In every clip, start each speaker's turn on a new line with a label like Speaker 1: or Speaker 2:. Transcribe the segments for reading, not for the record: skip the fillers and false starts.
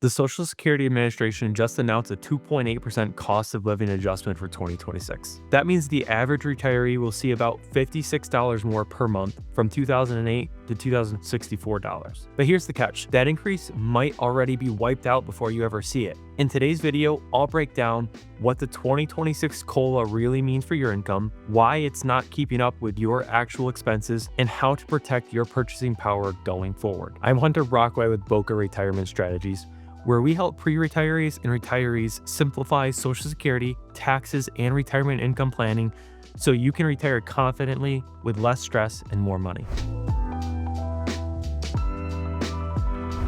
Speaker 1: The Social Security Administration just announced a 2.8% cost of living adjustment for 2026. That means the average retiree will see about $56 more per month from $2008 to $2,064. But here's the catch. That increase might already be wiped out before you ever see it. In today's video, I'll break down what the 2026 COLA really means for your income, why it's not keeping up with your actual expenses, and how to protect your purchasing power going forward. I'm Hunter Brockway with Boca Retirement Strategies, where we help pre-retirees and retirees simplify Social Security, taxes, and retirement income planning so you can retire confidently with less stress and more money.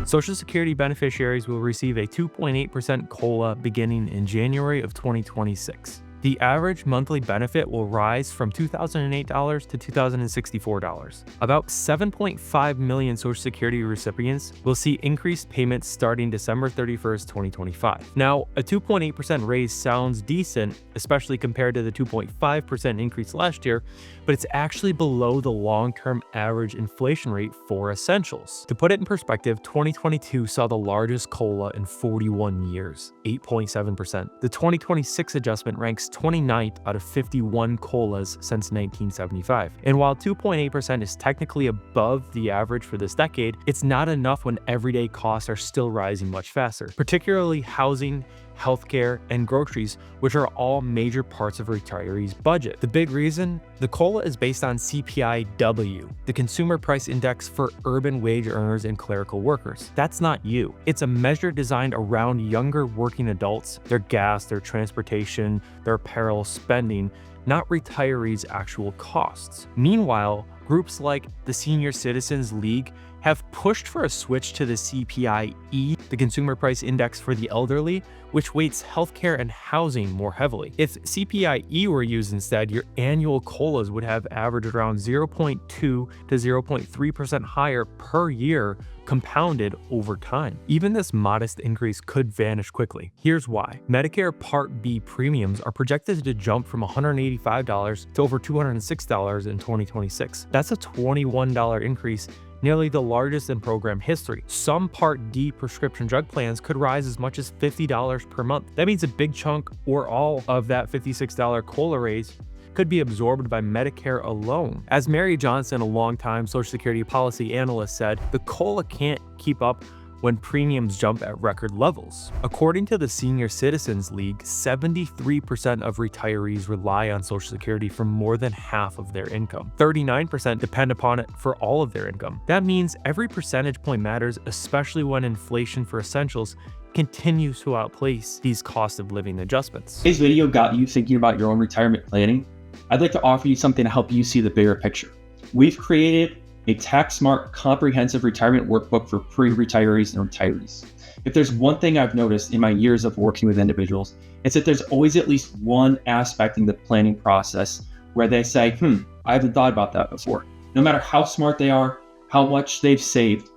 Speaker 1: Social Security beneficiaries will receive a 2.8% COLA beginning in January of 2026. The average monthly benefit will rise from $2,008 to $2,064. About 7.5 million Social Security recipients will see increased payments starting December 31st, 2025. Now, a 2.8% raise sounds decent, especially compared to the 2.5% increase last year, but it's actually below the long-term average inflation rate for essentials. To put it in perspective, 2022 saw the largest COLA in 41 years, 8.7%. The 2026 adjustment ranks 29th out of 51 COLAs since 1975. And while 2.8% is technically above the average for this decade, it's not enough when everyday costs are still rising much faster, particularly housing, healthcare, and groceries, which are all major parts of a retiree's budget. The big reason? The COLA is based on CPI-W, the Consumer Price Index for urban wage earners and clerical workers. That's not you. It's a measure designed around younger working adults, their gas, their transportation, their apparel spending, not retirees' actual costs. Meanwhile, groups like the Senior Citizens League have pushed for a switch to the CPI-E, the Consumer Price Index for the elderly, which weights healthcare and housing more heavily. If CPI-E were used instead, your annual COLAs would have averaged around 0.2 to 0.3% higher per year, compounded over time. Even this modest increase could vanish quickly. Here's why. Medicare Part B premiums are projected to jump from $185 to over $206 in 2026. That's a $21 increase, nearly the largest in program history. Some Part D prescription drug plans could rise as much as $50 per month. That means a big chunk or all of that $56 COLA raise could be absorbed by Medicare alone. As Mary Johnson, a longtime Social Security policy analyst, said, the COLA can't keep up when premiums jump at record levels. According to the Senior Citizens League, 73% of retirees rely on Social Security for more than half of their income. 39% depend upon it for all of their income. That means every percentage point matters, especially when inflation for essentials continues to outpace these cost of living adjustments.
Speaker 2: Today's video got you thinking about your own retirement planning. I'd like to offer you something to help you see the bigger picture. We've created a tax-smart, comprehensive retirement workbook for pre-retirees and retirees. If there's one thing I've noticed in my years of working with individuals, it's that there's always at least one aspect in the planning process where they say, I haven't thought about that before. No matter how smart they are, how much they've saved,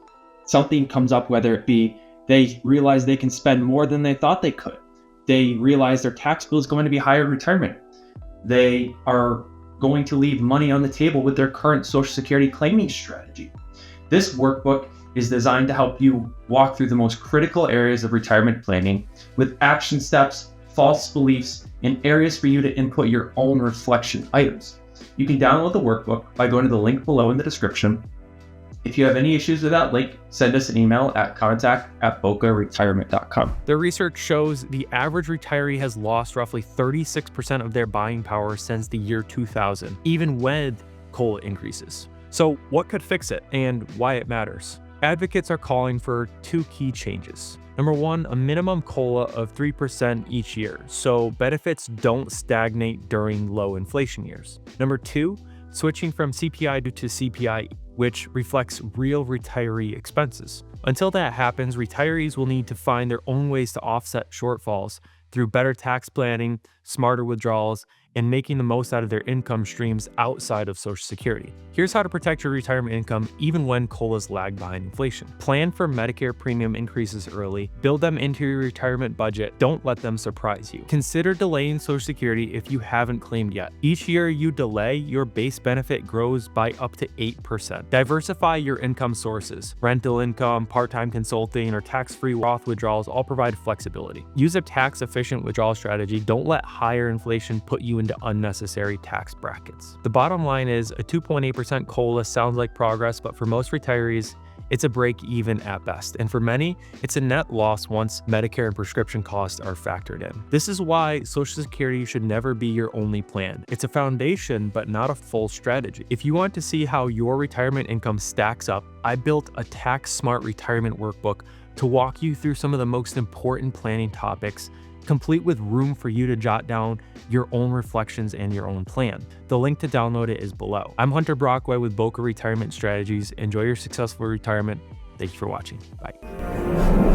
Speaker 2: something comes up, whether it be they realize they can spend more than they thought they could. They realize their tax bill is going to be higher in retirement. They are going to leave money on the table with their current Social Security claiming strategy. This workbook is designed to help you walk through the most critical areas of retirement planning with action steps, false beliefs, and areas for you to input your own reflection items. You can download the workbook by going to the link below in the description. If you have any issues with that link, send us an email at contact@bocaretirement.com.
Speaker 1: The research shows the average retiree has lost roughly 36% of their buying power since the year 2000, even with COLA increases. So what could fix it and why it matters? Advocates are calling for two key changes. Number one, a minimum COLA of 3% each year, so benefits don't stagnate during low inflation years. Number two, switching from CPI to CPI, which reflects real retiree expenses. Until that happens, retirees will need to find their own ways to offset shortfalls through better tax planning, smarter withdrawals, and making the most out of their income streams outside of Social Security. Here's how to protect your retirement income even when COLAs lag behind inflation. Plan for Medicare premium increases early. Build them into your retirement budget. Don't let them surprise you. Consider delaying Social Security if you haven't claimed yet. Each year you delay, your base benefit grows by up to 8%. Diversify your income sources. Rental income, part-time consulting, or tax-free Roth withdrawals all provide flexibility. Use a tax-efficient withdrawal strategy. Don't let higher inflation put you into unnecessary tax brackets. The bottom line is a 2.8% COLA sounds like progress, but for most retirees, it's a break even at best. And for many, it's a net loss once Medicare and prescription costs are factored in. This is why Social Security should never be your only plan. It's a foundation, but not a full strategy. If you want to see how your retirement income stacks up, I built a tax-smart retirement workbook to walk you through some of the most important planning topics, complete with room for you to jot down your own reflections and your own plan. The link to download it is below. I'm Hunter Brockway with Boca Retirement Strategies. Enjoy your successful retirement. Thank you for watching. Bye.